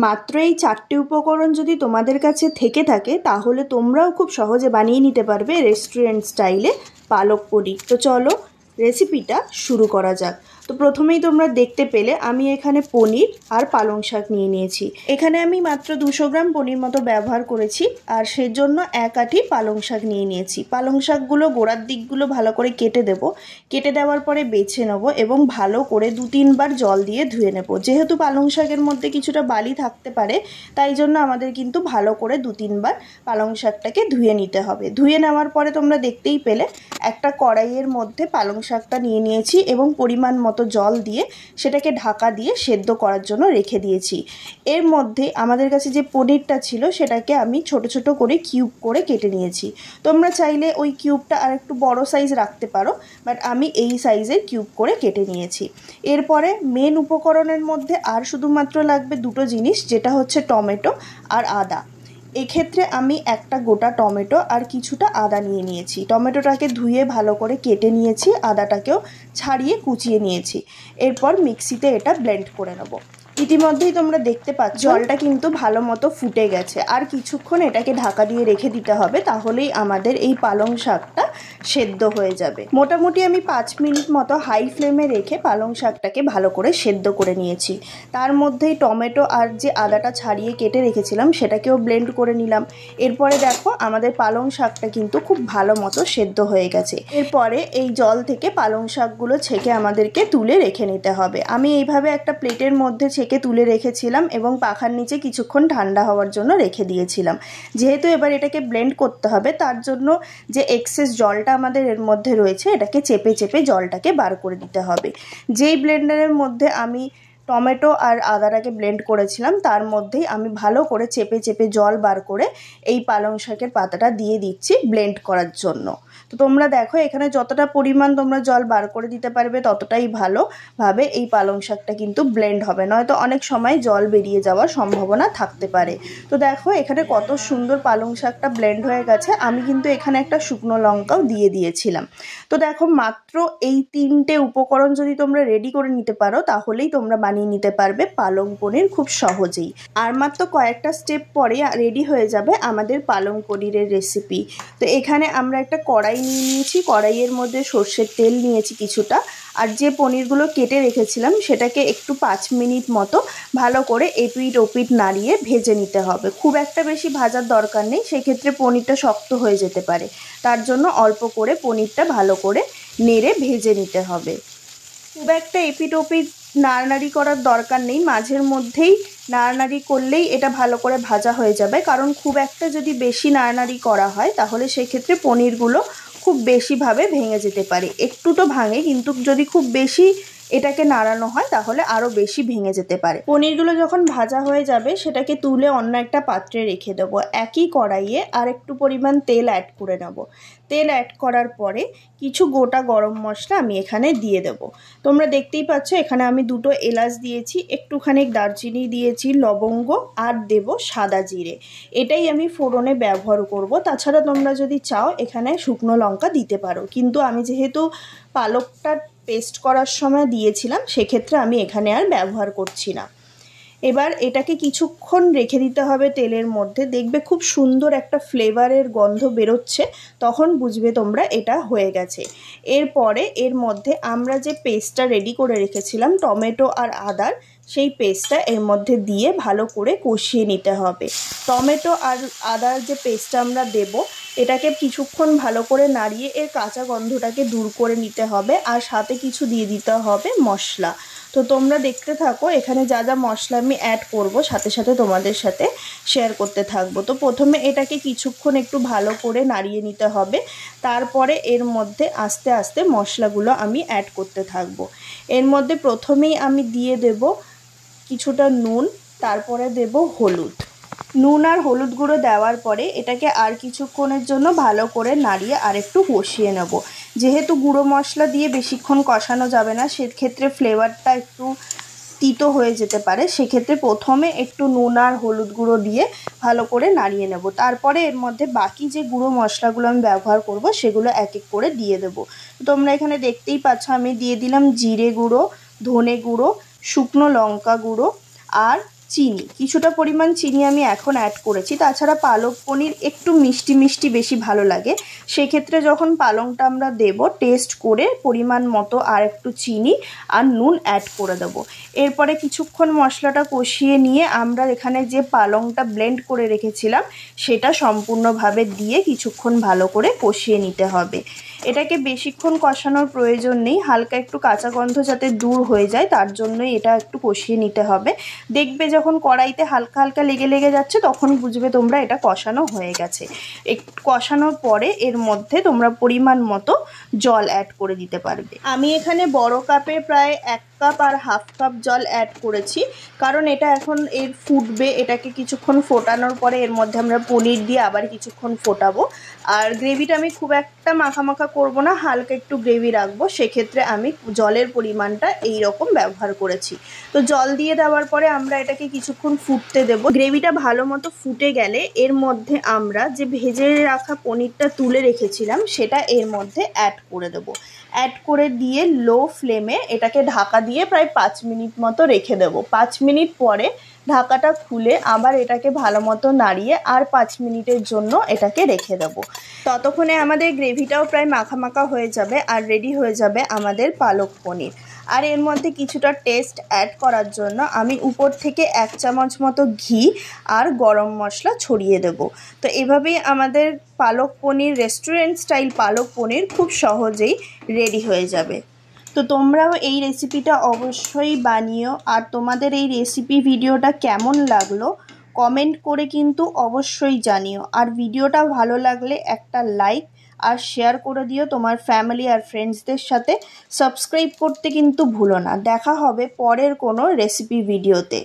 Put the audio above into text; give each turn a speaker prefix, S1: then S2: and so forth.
S1: মাত্র এই 4টে উপকরণ যদি তোমাদের কাছে থেকে থাকে তাহলে তোমরাও খুব সহজে বানিয়ে নিতে পারবে রেস্টুরেন্ট স্টাইলে পালক পনির। তো চলো রেসিপিটা শুরু করা যাক। তো প্রথমেই তোমরা দেখতে পেলে আমি এখানে পনির আর পালং শাক নিয়ে নিয়েছি। এখানে আমি মাত্র 200 গ্রাম পনির মতো ব্যবহার করেছি, আর সেজন্য 1 আঁটি পালং শাক নিয়ে নিয়েছি। পালং শাকগুলো গোড়ার দিকগুলো ভালো করে কেটে দেব। কেটে দেওয়ার পরে বেছে নেব এবং ভালো করে 2-3 বার জল দিয়ে ধুয়ে নেব। যেহেতু পালং শাকের মধ্যে কিছুটা বালি থাকতে পারে, তাই জন্য আমাদের কিন্তু ভালো করে 2-3 বার পালং শাকটাকে ধুয়ে নিতে হবে। ধুয়ে নেওয়ার পরে তোমরা দেখতেই পেলে একটা কড়াইয়ের মধ্যে পালং শাকটা নিয়ে নিয়েছি এবং পরিমাণ মতো জল দিয়ে সেটাকে ঢাকা দিয়ে সেদ্ধ করার জন্য রেখে দিয়েছি। এর মধ্যে আমাদের কাছে যে পনিরটা ছিল সেটাকে আমি ছোট ছোট করে কিউব করে কেটে নিয়েছি। তোমরা চাইলে ওই কিউবটা আর একটু বড় সাইজ রাখতে পারো, বাট আমি এই সাইজের কিউব করে কেটে নিয়েছি। এরপরে মেন উপকরণের মধ্যে আর শুধুমাত্র লাগবে দুটো জিনিস, যেটা হচ্ছে টমেটো আর আদা। এক্ষেত্রে আমি একটা গোটা টমেটো আর কিছুটা আদা নিয়ে নিয়েছি। টমেটোটাকে ধুয়ে ভালো করে কেটে নিয়েছি, আদাটাকেও ছাড়িয়ে কুচিয়ে নিয়েছি। এরপর মিক্সিতে এটা ব্লেন্ড করে নেব। ইতিমধ্যেই তোমরা দেখতে পাচ্ছ জলটা কিন্তু ভালো মতো ফুটে গেছে। আর কিছুক্ষণ এটাকে ঢাকা দিয়ে রেখে দিতে হবে, তাহলেই আমাদের এই পালং শাকটা সেদ্ধ হয়ে যাবে। মোটামুটি আমি 5 মিনিট মতো হাই ফ্লেমে রেখে পালং শাকটাকে ভালো করে সেদ্ধ করে নিয়েছি। তার মধ্যেই টমেটো আর যে আদাটা ছাড়িয়ে কেটে রেখেছিলাম সেটাকেও ব্লেন্ড করে নিলাম। এরপরে দেখো আমাদের পালং শাকটা কিন্তু খুব ভালো মতো সেদ্ধ হয়ে গেছে। এরপরে এই জল থেকে পালং শাকগুলো ছেঁকে আমাদেরকে তুলে রেখে নিতে হবে। আমি এইভাবে একটা প্লেটের মধ্যে ছেঁকে তুলে রেখেছিলাম এবং পাখার নিচে কিছুক্ষণ ঠান্ডা হওয়ার জন্য রেখে দিয়েছিলাম। যেহেতু এবার এটাকে ব্লেন্ড করতে হবে, তার জন্য যে এক্সেস জলটা আমাদের এর মধ্যে রয়েছে এটাকে চেপে চেপে জলটাকে বার করে দিতে হবে। যেই ব্লেন্ডারের মধ্যে আমি টমেটো আর আদাটাকে ব্লেন্ড করেছিলাম তার মধ্যেই আমি ভালো করে চেপে চেপে জল বার করে এই পালং শাকের পাতাটা দিয়ে দিচ্ছি ব্লেন্ড করার জন্য। তো তোমরা দেখো এখানে যতটা পরিমাণ তোমরা জল বার করে দিতে পারবে ততটাই ভালোভাবে এই পালং শাকটা কিন্তু ব্লেন্ড হবে, নয়তো অনেক সময় জল বেরিয়ে যাওয়ার সম্ভাবনা থাকতে পারে। তো দেখো এখানে কত সুন্দর পালং শাকটা ব্লেন্ড হয়ে গেছে। আমি কিন্তু এখানে একটা শুকনো লঙ্কাও দিয়ে দিয়েছিলাম। তো দেখো মাত্র এই 3টে উপকরণ যদি তোমরা রেডি করে নিতে পারো তাহলেই তোমরা বানিয়ে নিতে পারবে পালং পনির খুব সহজেই। আর মাত্র কয়েকটা স্টেপ পরে রেডি হয়ে যাবে আমাদের পালং পনিরের রেসিপি। তো এখানে আমরা একটা কড়াই নিয়ে নিয়েছি, কড়াইয়ের মধ্যে সর্ষের তেল নিয়েছি কিছুটা, আর যে পনিরগুলো কেটে রেখেছিলাম সেটাকে একটু 5 মিনিট মতো ভালো করে এপিট ওপিট নাড়িয়ে ভেজে নিতে হবে। খুব একটা বেশি ভাজার দরকার নেই, সেক্ষেত্রে পনিরটা শক্ত হয়ে যেতে পারে। তার জন্য অল্প করে পনিরটা ভালো করে নেড়ে ভেজে নিতে হবে। খুব একটা এপিট ওপিট নাড়ানাড়ি করার দরকার নেই, মাঝের মধ্যেই নাড়ানাড়ি করলেই এটা ভালো করে ভাজা হয়ে যাবে। কারণ খুব একটা যদি বেশি নাড়ানাড়ি করা হয় তাহলে সেক্ষেত্রে পনিরগুলো খুব বেশিভাবে ভেঙে যেতে পারে। একটু তো ভাঙে, কিন্তু যদি খুব বেশি এটাকে নাড়ানো হয় তাহলে আরও বেশি ভেঙে যেতে পারে। পনিরগুলো যখন ভাজা হয়ে যাবে সেটাকে তুলে অন্য একটা পাত্রে রেখে দেবো। একই কড়াইয়ে আর একটু পরিমাণ তেল অ্যাড করে নেব। তেল অ্যাড করার পরে কিছু গোটা গরম মশলা আমি এখানে দিয়ে দেব। তোমরা দেখতেই পাচ্ছ এখানে আমি 2টো এলাচ দিয়েছি, একটুখানি দারচিনি দিয়েছি, লবঙ্গ আর দেব সাদা জিরে। এটাই আমি ফোড়নে ব্যবহার করব। তাছাড়া তোমরা যদি চাও এখানে শুকনো লঙ্কা দিতে পারো, কিন্তু আমি যেহেতু পালকটা পেস্ট করার সময় দিয়েছিলাম সেক্ষেত্রে আমি এখানে আর ব্যবহার করছি না। এবার এটাকে কিছুক্ষণ রেখে দিতে হবে তেলের মধ্যে। দেখবে খুব সুন্দর একটা ফ্লেভারের গন্ধ বেরোচ্ছে, তখন বুঝবে তোমরা এটা হয়ে গেছে। এরপরে এর মধ্যে আমরা যে পেস্টটা রেডি করে রেখেছিলাম টমেটো আর আদার, সেই পেস্টটা এর মধ্যে দিয়ে ভালো করে কষিয়ে নিতে হবে। টমেটো আর আদার যে পেস্টটা আমরা দেব এটাকে কিছুক্ষণ ভালো করে নাড়িয়ে এর কাঁচা গন্ধটাকে দূর করে নিতে হবে, আর সাথে কিছু দিয়ে দিতে হবে মশলা। তো তোমরা দেখতে থাকো এখানে যা যা মশলা আমি অ্যাড করব সাথে সাথে তোমাদের সাথে শেয়ার করতে থাকবো। তো প্রথমে এটাকে কিছুক্ষণ একটু ভালো করে নাড়িয়ে নিতে হবে, তারপরে এর মধ্যে আস্তে আস্তে মশলাগুলো আমি অ্যাড করতে থাকবো। এর মধ্যে প্রথমেই আমি দিয়ে দেব কিছুটা নুন, তারপরে দেব হলুদ। নুন আর হলুদ গুঁড়ো দেওয়ার পরে এটাকে আর কিছুক্ষণের জন্য ভালো করে নাড়িয়ে আর একটু কষিয়ে নেব। যেহেতু গুঁড়ো মশলা দিয়ে বেশিক্ষণ কষানো যাবে না, সেক্ষেত্রে ফ্লেভারটা একটু তিতো হয়ে যেতে পারে। সেক্ষেত্রে প্রথমে একটু নুন আর হলুদ গুঁড়ো দিয়ে ভালো করে নাড়িয়ে নেব। তারপরে এর মধ্যে বাকি যে গুঁড়ো মশলাগুলো আমি ব্যবহার করব সেগুলো এক এক করে দিয়ে দেব। তোমরা এখানে দেখতেই পাচ্ছ আমি দিয়ে দিলাম জিরে গুঁড়ো, ধনে গুঁড়ো, শুকনো লঙ্কা গুঁড়ো আর চিনি, কিছুটা পরিমাণ চিনি আমি এখন অ্যাড করেছি। তাছাড়া পালক পনির একটু মিষ্টি মিষ্টি বেশি ভালো লাগে, সেক্ষেত্রে যখন পালংটা আমরা দেব টেস্ট করে পরিমাণ মতো আর একটু চিনি আর নুন অ্যাড করে দেব। এরপরে কিছুক্ষণ মশলাটা কষিয়ে নিয়ে আমরা এখানে যে পালংটা ব্লেন্ড করে রেখেছিলাম সেটা সম্পূর্ণভাবে দিয়ে কিছুক্ষণ ভালো করে কষিয়ে নিতে হবে। এটাকে বেশিক্ষণ কষানোর প্রয়োজন নেই, হালকা একটু কাঁচা গন্ধ যাতে দূর হয়ে যায় তার জন্যই এটা একটু কষিয়ে নিতে হবে। দেখবে যখন কড়াইতে হালকা হালকা লেগে যাচ্ছে তখন বুঝবে তোমরা এটা কষানো হয়ে গেছে। একটু কষানোর পরে এর মধ্যে তোমরা পরিমাণ মতো জল অ্যাড করে দিতে পারবে। আমি এখানে বড় কাপে প্রায় 1 কাপ আর হাফ কাপ জল অ্যাড করেছি, কারণ এটা এখন এর ফুটবে। এটাকে কিছুক্ষণ ফোটানোর পরে এর মধ্যে আমরা পনির দিয়ে আবার কিছুক্ষণ ফোটাবো। আর গ্রেভিটা আমি খুব একটা মাখা মাখা করবো না, হালকা একটু গ্রেভি রাখবো, সেক্ষেত্রে আমি জলের পরিমাণটা এই রকম ব্যবহার করেছি। তো জল দিয়ে দেওয়ার পরে আমরা এটাকে কিছুক্ষণ ফুটতে দেব। গ্রেভিটা ভালো মতো ফুটে গেলে এর মধ্যে আমরা যে ভেজে রাখা পনিরটা তুলে রেখেছিলাম সেটা এর মধ্যে অ্যাড করে দেব। অ্যাড করে দিয়ে লো ফ্লেমে এটাকে ঢাকা দিয়ে প্রায় 5 মিনিট মতো রেখে দেব। 5 মিনিট পরে ঢাকাটা খুলে আবার এটাকে ভালো মতো নাড়িয়ে আর 5 মিনিটের জন্য এটাকে রেখে দেব। ততক্ষণে আমাদের গ্রেভিটাও প্রায় মাখা মাখা হয়ে যাবে আর রেডি হয়ে যাবে আমাদের পালক পনির। আর এর মধ্যে কিছুটা টেস্ট অ্যাড করার জন্য আমি উপর থেকে 1 চামচ মতো ঘি আর গরম মশলা ছড়িয়ে দেব। তো এভাবেই আমাদের পালক পনির, রেস্টুরেন্ট স্টাইল পালক পনির খুব সহজেই রেডি হয়ে যাবে। তো তোমরাও এই রেসিপিটা অবশ্যই বানিও। আর তোমাদের এই রেসিপি ভিডিওটা কেমন লাগলো কমেন্ট করে কিন্তু অবশ্যই জানিও। আর ভিডিওটা ভালো লাগলে একটা লাইক আর শেয়ার করে দিও তোমার ফ্যামিলি আর ফ্রেন্ডসদের সাথে। সাবস্ক্রাইব করতে কিন্তু ভুলো না। দেখা হবে পরের কোনো রেসিপি ভিডিওতে।